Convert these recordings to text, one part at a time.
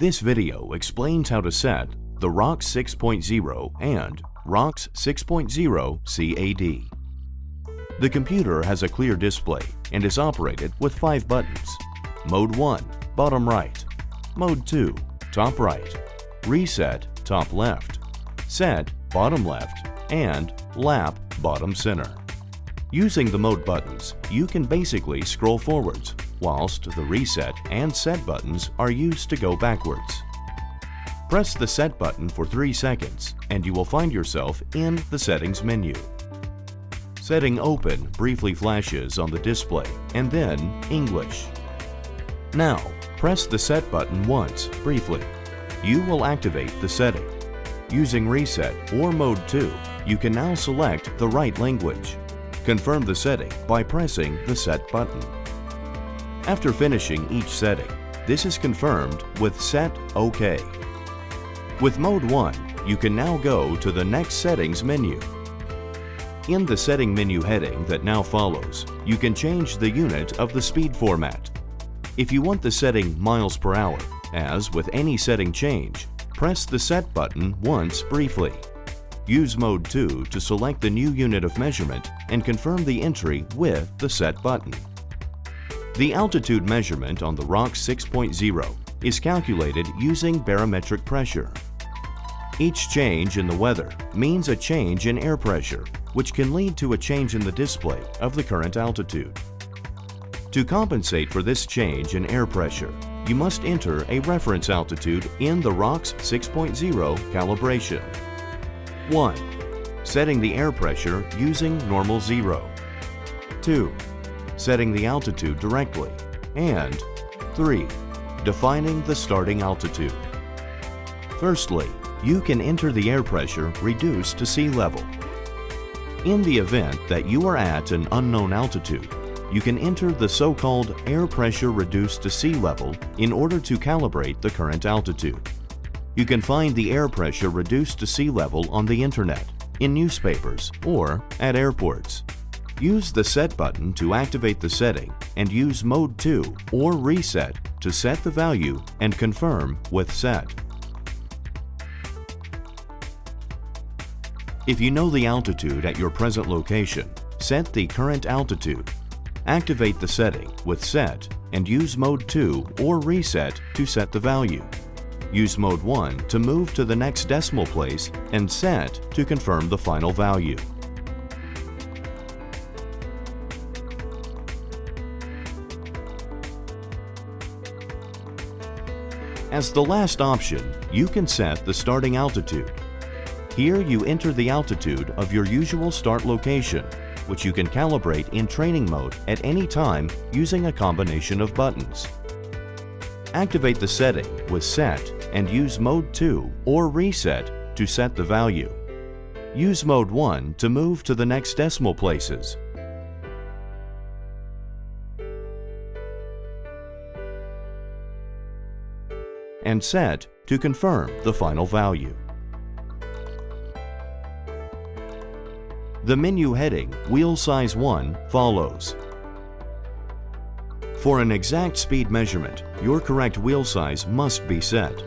This video explains how to set the ROX 6.0 and ROX 6.0 CAD. The computer has a clear display and is operated with 5 buttons: Mode 1, bottom right; Mode 2, top right; Reset, top left; Set, bottom left; and Lap, bottom center. Using the mode buttons, you can basically scroll forwards, whilst the reset and set buttons are used to go backwards. Press the set button for 3 seconds and you will find yourself in the settings menu. Setting open briefly flashes on the display and then English. Now, press the set button once briefly. You will activate the setting. Using reset or mode 2, you can now select the right language. Confirm the setting by pressing the set button. After finishing each setting, this is confirmed with Set OK. With Mode 1, you can now go to the next Settings menu. In the Setting menu heading that now follows, you can change the unit of the speed format. If you want the setting miles per hour, as with any setting change, press the Set button once briefly. Use Mode 2 to select the new unit of measurement and confirm the entry with the Set button. The altitude measurement on the ROX 6.0 is calculated using barometric pressure. Each change in the weather means a change in air pressure, which can lead to a change in the display of the current altitude. To compensate for this change in air pressure, you must enter a reference altitude in the ROX 6.0 calibration. 1. Setting the air pressure using normal 0. 2. Setting the altitude directly. And 3. Defining the starting altitude. Firstly, you can enter the air pressure reduced to sea level. In the event that you are at an unknown altitude, you can enter the so-called air pressure reduced to sea level in order to calibrate the current altitude. You can find the air pressure reduced to sea level on the internet, in newspapers, or at airports. Use the Set button to activate the setting and use Mode 2 or Reset to set the value and confirm with Set. If you know the altitude at your present location, set the current altitude. Activate the setting with Set and use Mode 2 or Reset to set the value. Use Mode 1 to move to the next decimal place and Set to confirm the final value. As the last option, you can set the starting altitude. Here you enter the altitude of your usual start location, which you can calibrate in training mode at any time using a combination of buttons. Activate the setting with Set and use Mode 2 or Reset to set the value. Use Mode 1 to move to the next decimal places. And Set to confirm the final value. The menu heading Wheel Size 1 follows. For an exact speed measurement, your correct wheel size must be set.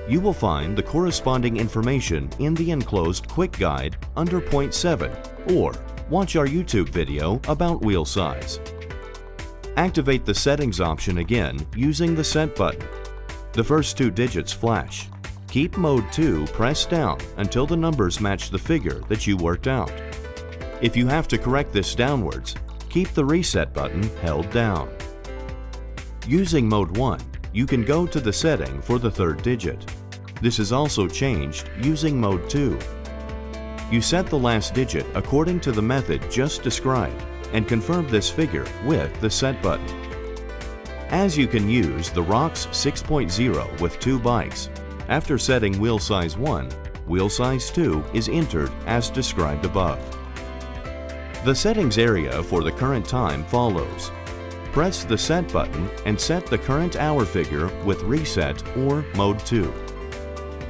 You will find the corresponding information in the enclosed quick guide under point 7 or watch our YouTube video about wheel size. Activate the settings option again using the Set button. The first 2 digits flash. Keep Mode 2 pressed down until the numbers match the figure that you worked out. If you have to correct this downwards, keep the Reset button held down. Using Mode 1, you can go to the setting for the 3rd digit. This is also changed using Mode 2. You set the last digit according to the method just described and confirm this figure with the Set button. As you can use the ROX 6.0 with 2 bikes, after setting wheel size 1, wheel size 2 is entered as described above. The settings area for the current time follows. Press the Set button and set the current hour figure with Reset or Mode 2.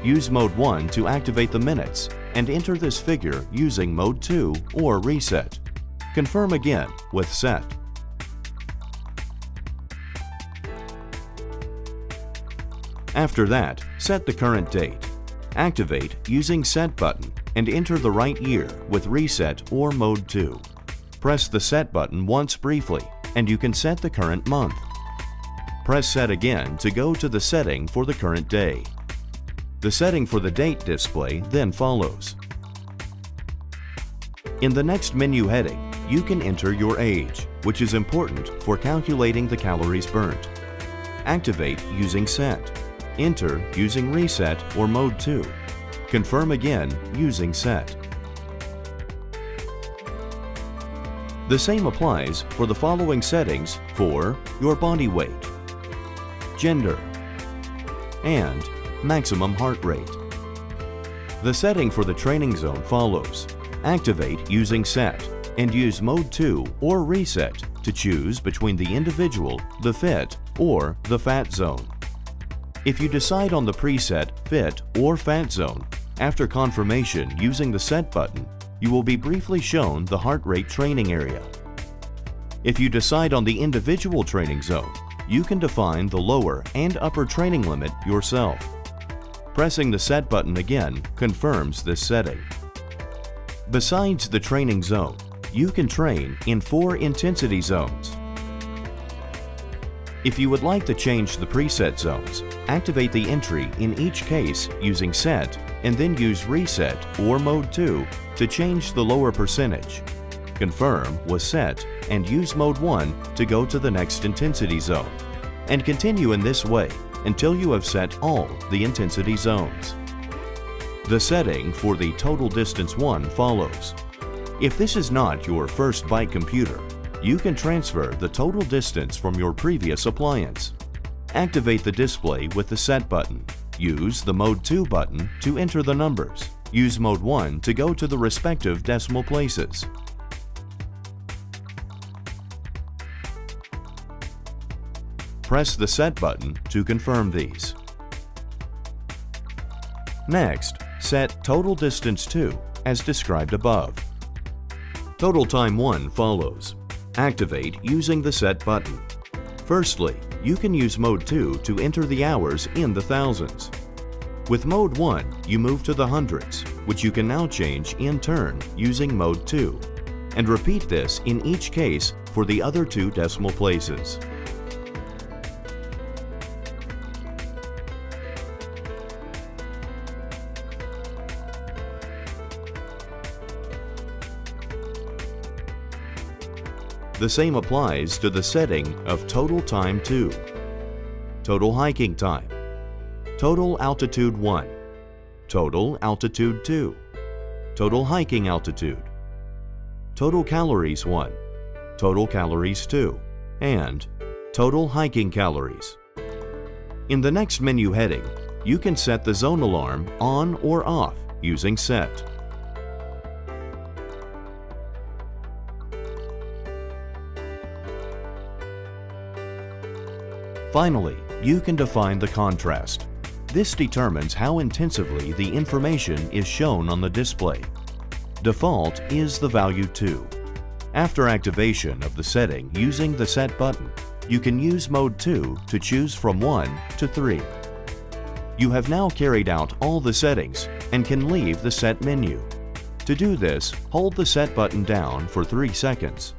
Use Mode 1 to activate the minutes and enter this figure using Mode 2 or Reset. Confirm again with Set. After that, set the current date. Activate using Set button and enter the right year with Reset or Mode 2. Press the Set button once briefly and you can set the current month. Press Set again to go to the setting for the current day. The setting for the date display then follows. In the next menu heading, you can enter your age, which is important for calculating the calories burnt. Activate using Set. Enter using Reset or Mode 2. Confirm again using Set. The same applies for the following settings for your body weight, gender, and maximum heart rate. The setting for the training zone follows. Activate using Set and use Mode 2 or Reset to choose between the individual, the fit, or the fat zone. If you decide on the preset fit or fat zone, after confirmation using the Set button, you will be briefly shown the heart rate training area. If you decide on the individual training zone, you can define the lower and upper training limit yourself. Pressing the Set button again confirms this setting. Besides the training zone, you can train in 4 intensity zones. If you would like to change the preset zones, activate the entry in each case using Set and then use Reset or Mode 2 to change the lower percentage. Confirm with Set and use Mode 1 to go to the next intensity zone. And continue in this way until you have set all the intensity zones. The setting for the total distance 1 follows. If this is not your first bike computer, you can transfer the total distance from your previous appliance. Activate the display with the Set button. Use the Mode 2 button to enter the numbers. Use Mode 1 to go to the respective decimal places. Press the Set button to confirm these. Next, set Total Distance 2 as described above. Total Time 1 follows. Activate using the Set button. Firstly, you can use Mode 2 to enter the hours in the thousands. With Mode 1, you move to the hundreds, which you can now change in turn using Mode 2, and repeat this in each case for the other 2 decimal places. The same applies to the setting of Total Time 2, Total Hiking Time, Total Altitude 1, Total Altitude 2, Total Hiking Altitude, Total Calories 1, Total Calories 2, and Total Hiking Calories. In the next menu heading, you can set the zone alarm on or off using Set. Finally, you can define the contrast. This determines how intensively the information is shown on the display. Default is the value 2. After activation of the setting using the Set button, you can use Mode 2 to choose from 1 to 3. You have now carried out all the settings and can leave the Set menu. To do this, hold the Set button down for 3 seconds.